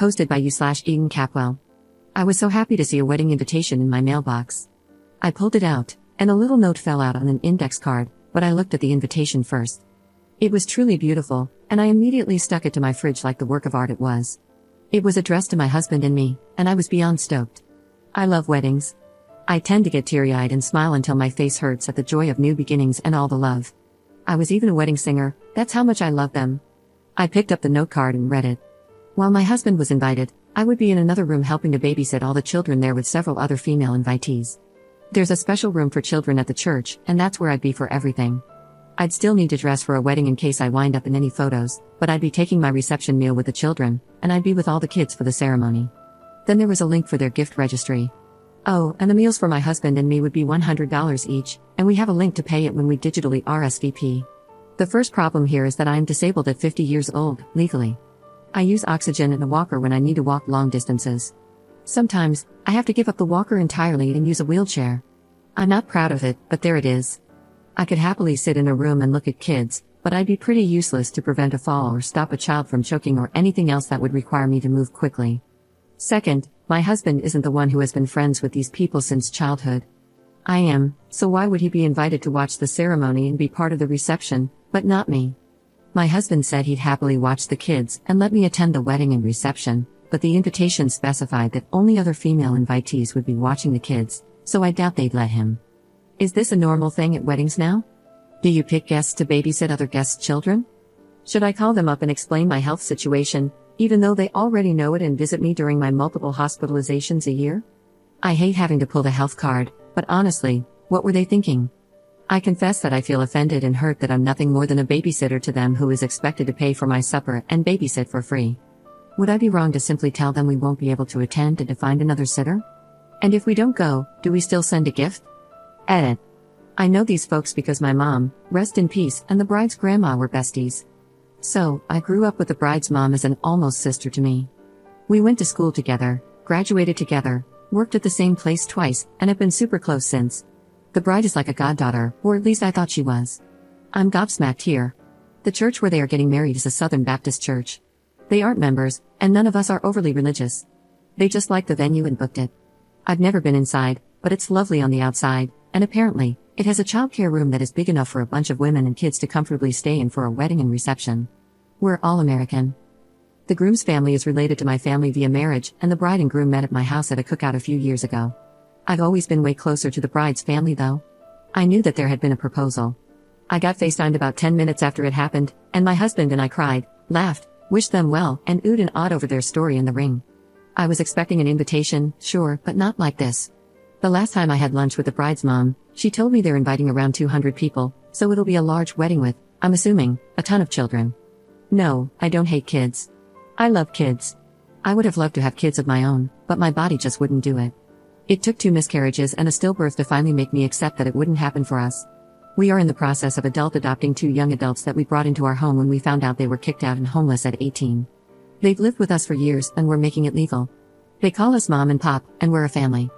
Hosted by you/Eden Capwell. I was so happy to see a wedding invitation in my mailbox. I pulled it out, and a little note fell out on an index card, but I looked at the invitation first. It was truly beautiful, and I immediately stuck it to my fridge like the work of art it was. It was addressed to my husband and me, and I was beyond stoked. I love weddings. I tend to get teary-eyed and smile until my face hurts at the joy of new beginnings and all the love. I was even a wedding singer, that's how much I love them. I picked up the note card and read it. While my husband was invited, I would be in another room helping to babysit all the children there with several other female invitees. There's a special room for children at the church, and that's where I'd be for everything. I'd still need to dress for a wedding in case I wind up in any photos, but I'd be taking my reception meal with the children, and I'd be with all the kids for the ceremony. Then there was a link for their gift registry. Oh, and the meals for my husband and me would be $100 each, and we have a link to pay it when we digitally RSVP. The first problem here is that I am disabled at 50 years old, legally. I use oxygen and a walker when I need to walk long distances. Sometimes, I have to give up the walker entirely and use a wheelchair. I'm not proud of it, but there it is. I could happily sit in a room and look at kids, but I'd be pretty useless to prevent a fall or stop a child from choking or anything else that would require me to move quickly. Second, my husband isn't the one who has been friends with these people since childhood. I am, so why would he be invited to watch the ceremony and be part of the reception, but not me? My husband said he'd happily watch the kids and let me attend the wedding and reception, but the invitation specified that only other female invitees would be watching the kids, so I doubt they'd let him. Is this a normal thing at weddings now? Do you pick guests to babysit other guests' children? Should I call them up and explain my health situation, even though they already know it and visit me during my multiple hospitalizations a year? I hate having to pull the health card, but honestly, what were they thinking? I confess that I feel offended and hurt that I'm nothing more than a babysitter to them who is expected to pay for my supper and babysit for free. Would I be wrong to simply tell them we won't be able to attend and to find another sitter? And if we don't go, do we still send a gift? Edit. I know these folks because my mom, rest in peace, and the bride's grandma were besties. So, I grew up with the bride's mom as an almost sister to me. We went to school together, graduated together, worked at the same place twice, and have been super close since. The bride is like a goddaughter, or at least I thought she was. I'm gobsmacked here. The church where they are getting married is a Southern Baptist church. They aren't members, and none of us are overly religious. They just liked the venue and booked it. I've never been inside, but it's lovely on the outside, and apparently, it has a childcare room that is big enough for a bunch of women and kids to comfortably stay in for a wedding and reception. We're all American. The groom's family is related to my family via marriage, and the bride and groom met at my house at a cookout a few years ago. I've always been way closer to the bride's family though. I knew that there had been a proposal. I got FaceTimed about 10 minutes after it happened, and my husband and I cried, laughed, wished them well, and oohed and awed over their story in the ring. I was expecting an invitation, sure, but not like this. The last time I had lunch with the bride's mom, she told me they're inviting around 200 people, so it'll be a large wedding with, I'm assuming, a ton of children. No, I don't hate kids. I love kids. I would have loved to have kids of my own, but my body just wouldn't do it. It took 2 miscarriages and a stillbirth to finally make me accept that it wouldn't happen for us. We are in the process of adult adopting 2 young adults that we brought into our home when we found out they were kicked out and homeless at 18. They've lived with us for years and we're making it legal. They call us mom and pop, and we're a family.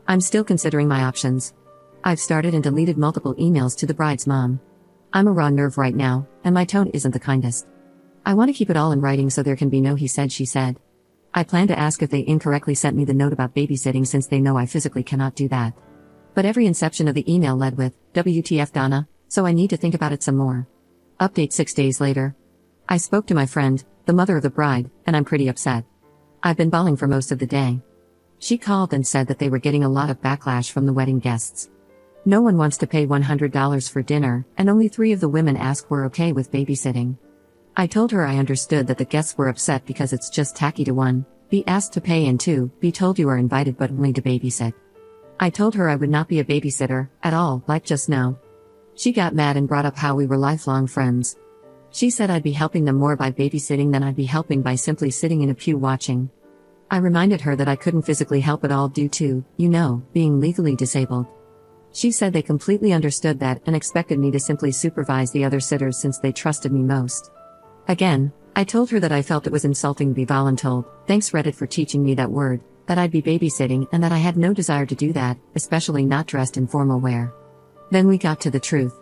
I'm still considering my options. I've started and deleted multiple emails to the bride's mom. I'm a raw nerve right now, and my tone isn't the kindest. I want to keep it all in writing so there can be no he said she said. I plan to ask if they incorrectly sent me the note about babysitting since they know I physically cannot do that. But every inception of the email led with, WTF Donna, so I need to think about it some more. Update 6 days later. I spoke to my friend, the mother of the bride, and I'm pretty upset. I've been bawling for most of the day. She called and said that they were getting a lot of backlash from the wedding guests. No one wants to pay $100 for dinner, and only 3 of the women asked were okay with babysitting. I told her I understood that the guests were upset because it's just tacky to 1, be asked to pay and 2, be told you are invited but only to babysit. I told her I would not be a babysitter, at all, like just no. She got mad and brought up how we were lifelong friends. She said I'd be helping them more by babysitting than I'd be helping by simply sitting in a pew watching. I reminded her that I couldn't physically help at all due to, being legally disabled. She said they completely understood that and expected me to simply supervise the other sitters since they trusted me most. Again, I told her that I felt it was insulting to be voluntold, thanks Reddit for teaching me that word, that I'd be babysitting and that I had no desire to do that, especially not dressed in formal wear. Then we got to the truth.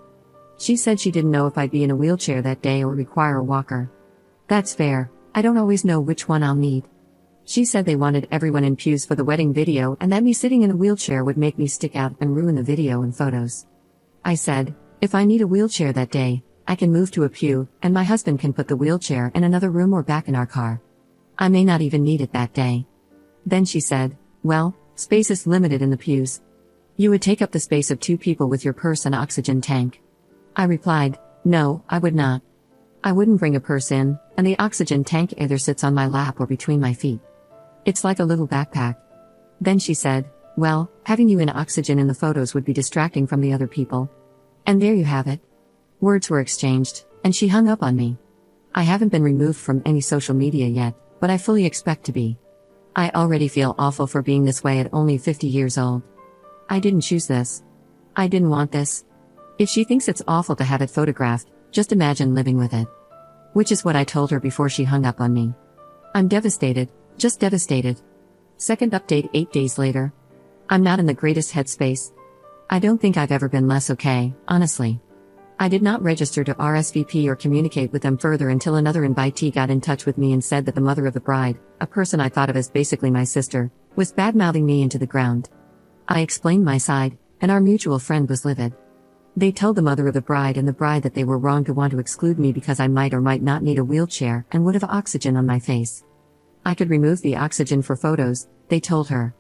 She said she didn't know if I'd be in a wheelchair that day or require a walker. That's fair, I don't always know which one I'll need. She said they wanted everyone in pews for the wedding video and that me sitting in a wheelchair would make me stick out and ruin the video and photos. I said, if I need a wheelchair that day, I can move to a pew, and my husband can put the wheelchair in another room or back in our car. I may not even need it that day. Then she said, well, space is limited in the pews. You would take up the space of 2 people with your purse and oxygen tank. I replied, no, I would not. I wouldn't bring a purse in, and the oxygen tank either sits on my lap or between my feet. It's like a little backpack. Then she said, well, having you in oxygen in the photos would be distracting from the other people. And there you have it. Words were exchanged, and she hung up on me. I haven't been removed from any social media yet, but I fully expect to be. I already feel awful for being this way at only 50 years old. I didn't choose this. I didn't want this. If she thinks it's awful to have it photographed, just imagine living with it. Which is what I told her before she hung up on me. I'm devastated, just devastated. Second update 8 days later. I'm not in the greatest headspace. I don't think I've ever been less okay, honestly. I did not register to RSVP or communicate with them further until another invitee got in touch with me and said that the mother of the bride, a person I thought of as basically my sister, was bad-mouthing me into the ground. I explained my side, and our mutual friend was livid. They told the mother of the bride and the bride that they were wrong to want to exclude me because I might or might not need a wheelchair and would have oxygen on my face. I could remove the oxygen for photos, they told her.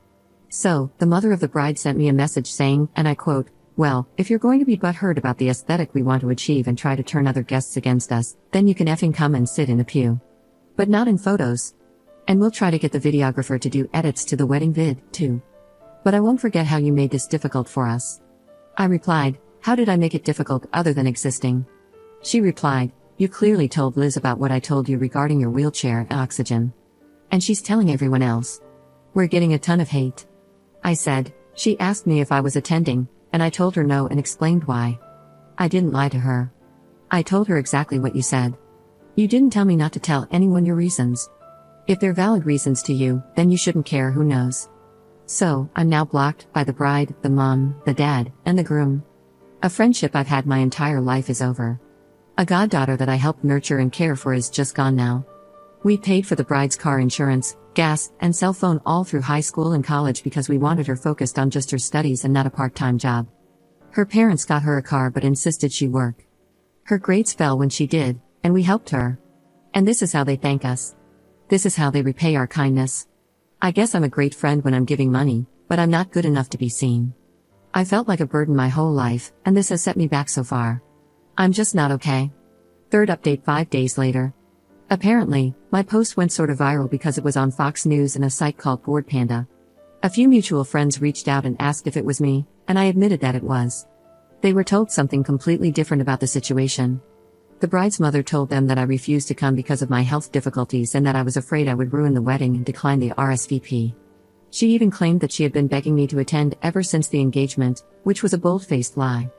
So, the mother of the bride sent me a message saying, and I quote, well, if you're going to be butthurt about the aesthetic we want to achieve and try to turn other guests against us, then you can effing come and sit in a pew. But not in photos. And we'll try to get the videographer to do edits to the wedding vid, too. But I won't forget how you made this difficult for us. I replied, how did I make it difficult other than existing? She replied, you clearly told Liz about what I told you regarding your wheelchair and oxygen. And she's telling everyone else. We're getting a ton of hate. I said, she asked me if I was attending, and I told her no and explained why. I didn't lie to her. I told her exactly what you said. You didn't tell me not to tell anyone your reasons. If they're valid reasons to you, then you shouldn't care who knows. So, I'm now blocked by the bride, the mom, the dad, and the groom. A friendship I've had my entire life is over. A goddaughter that I helped nurture and care for is just gone now. We paid for the bride's car insurance, gas, and cell phone all through high school and college because we wanted her focused on just her studies and not a part-time job. Her parents got her a car but insisted she work. Her grades fell when she did, and we helped her. And this is how they thank us. This is how they repay our kindness. I guess I'm a great friend when I'm giving money, but I'm not good enough to be seen. I felt like a burden my whole life, and this has set me back so far. I'm just not okay. Third update 5 days later. Apparently, my post went sort of viral because it was on Fox News and a site called Bored Panda. A few mutual friends reached out and asked if it was me, and I admitted that it was. They were told something completely different about the situation. The bride's mother told them that I refused to come because of my health difficulties and that I was afraid I would ruin the wedding and decline the RSVP. She even claimed that she had been begging me to attend ever since the engagement, which was a bold-faced lie.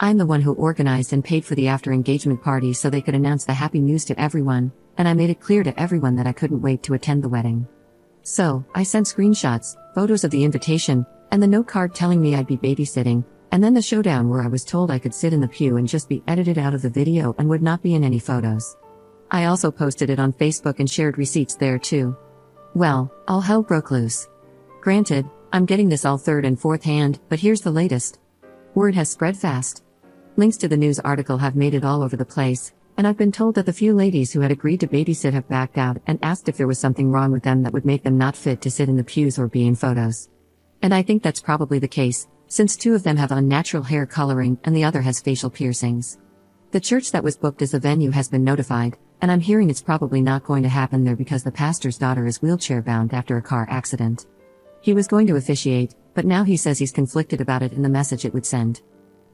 I'm the one who organized and paid for the after-engagement party so they could announce the happy news to everyone, and I made it clear to everyone that I couldn't wait to attend the wedding. So, I sent screenshots, photos of the invitation, and the note card telling me I'd be babysitting, and then the showdown where I was told I could sit in the pew and just be edited out of the video and would not be in any photos. I also posted it on Facebook and shared receipts there too. Well, all hell broke loose. Granted, I'm getting this all third and fourth hand, but here's the latest. Word has spread fast. Links to the news article have made it all over the place, and I've been told that the few ladies who had agreed to babysit have backed out and asked if there was something wrong with them that would make them not fit to sit in the pews or be in photos. And I think that's probably the case, since 2 of them have unnatural hair coloring and the other has facial piercings. The church that was booked as the venue has been notified, and I'm hearing it's probably not going to happen there because the pastor's daughter is wheelchair-bound after a car accident. He was going to officiate, but now he says he's conflicted about it in the message it would send.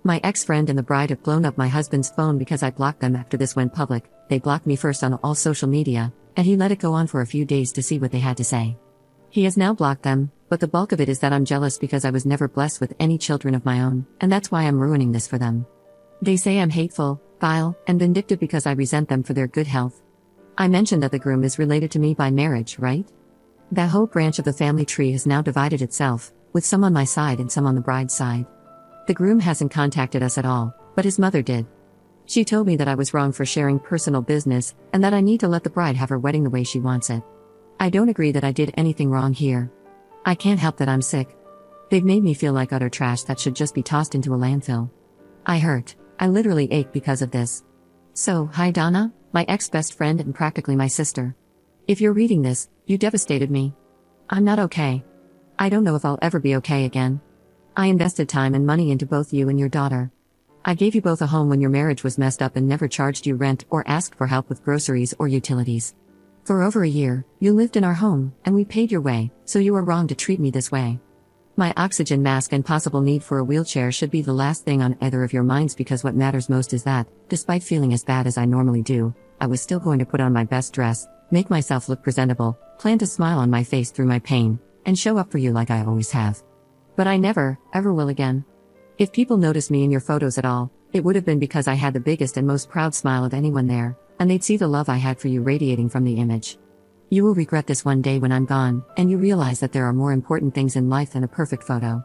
My ex-friend and the bride have blown up my husband's phone because I blocked them after this went public. They blocked me first on all social media, and he let it go on for a few days to see what they had to say. He has now blocked them, but the bulk of it is that I'm jealous because I was never blessed with any children of my own, and that's why I'm ruining this for them. They say I'm hateful, vile, and vindictive because I resent them for their good health. I mentioned that the groom is related to me by marriage, right? That whole branch of the family tree has now divided itself, with some on my side and some on the bride's side. The groom hasn't contacted us at all, but his mother did. She told me that I was wrong for sharing personal business, and that I need to let the bride have her wedding the way she wants it. I don't agree that I did anything wrong here. I can't help that I'm sick. They've made me feel like utter trash that should just be tossed into a landfill. I hurt. I literally ache because of this. So, hi Donna, my ex-best friend and practically my sister. If you're reading this, you devastated me. I'm not okay. I don't know if I'll ever be okay again. I invested time and money into both you and your daughter. I gave you both a home when your marriage was messed up and never charged you rent or asked for help with groceries or utilities. For over a year, you lived in our home, and we paid your way, so you were wrong to treat me this way. My oxygen mask and possible need for a wheelchair should be the last thing on either of your minds, because what matters most is that, despite feeling as bad as I normally do, I was still going to put on my best dress, make myself look presentable, plant a smile on my face through my pain, and show up for you like I always have. But I never, ever will again. If people notice me in your photos at all, it would have been because I had the biggest and most proud smile of anyone there, and they'd see the love I had for you radiating from the image. You will regret this one day when I'm gone, and you realize that there are more important things in life than a perfect photo.